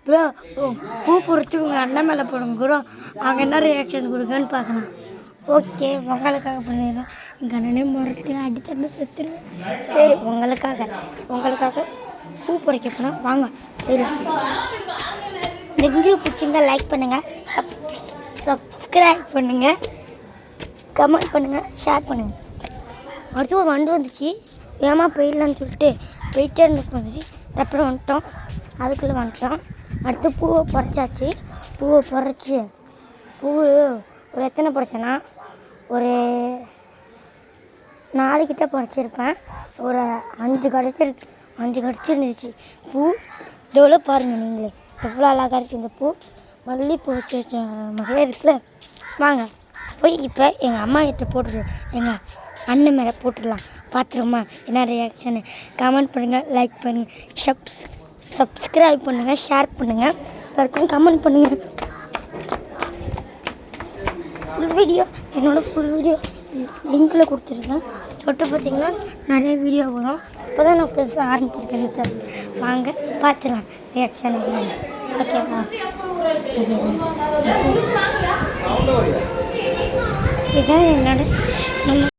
Bro பூ பொறிச்சு உங்கள் அண்ணன் மேலே போடுங்க ப்ரோ. அவங்க என்ன ரியாக்ஷன் கொடுக்குன்னு பார்க்கலாம். ஓகே, உங்களுக்காக பண்ணிடுறேன். எங்கள் அண்ணனே முறைட்டு அடிச்சிருந்து செத்துருவேன். சரி, உங்களுக்காக பூ பொறிக்க போனால் வாங்க. சரி, இந்த வீடியோ பிடிச்சிருந்தா லைக் பண்ணுங்கள், சப்ஸ்கிரைப் பண்ணுங்கள், கமெண்ட் பண்ணுங்கள், ஷேர் பண்ணுங்கள். அடுத்து ஒரு வண்டு வந்துச்சு. ஏமா போயிடலான்னு சொல்லிட்டு போயிட்டே இருந்துக்கு வந்துச்சு. அப்புறம் அதுக்குள்ளே வந்துட்டோம். அடுத்து பூவை பறிச்சாச்சு. பூவை பறிச்சு ஒரு எத்தனை பறிச்சேன்னா ஒரு 4 கிட்ட பறிச்சிருப்பேன். ஒரு 5 கிடச்சிருந்துச்சு பூ. இதோட பாருங்கள் நீங்களே எவ்வளோ அழகாக இருக்குது இந்த பூ. மல்லிகைப்பூ வச்சு மாதிரியே இருக்குல்ல. வாங்க போய் இப்போ எங்கள் அம்மா கிட்ட போட்டுருவோம். எங்கள் அண்ணன் மேலே போட்டுடலாம். பார்த்துருமா என்ன ரியாக்ஷனு? கமெண்ட் பண்ணுங்கள், லைக் பண்ணுங்கள், சப்ஸ்கிரைப் பண்ணுங்கள், ஷேர் பண்ணுங்கள், எல்லாருக்கும் கமெண்ட் பண்ணுங்கள். என்னோடய ஃபுல் வீடியோ லிங்கில் கொடுத்துருக்கேன். தொட்டு பார்த்தீங்கன்னா நிறைய வீடியோ வரும். இப்போ தான் நான் பெருசாக ஆரம்பிச்சிருக்கேன் சார். வாங்க பார்த்துலாம் ரியாக்ஷன். ஓகேவா? இதுதான் என்னோட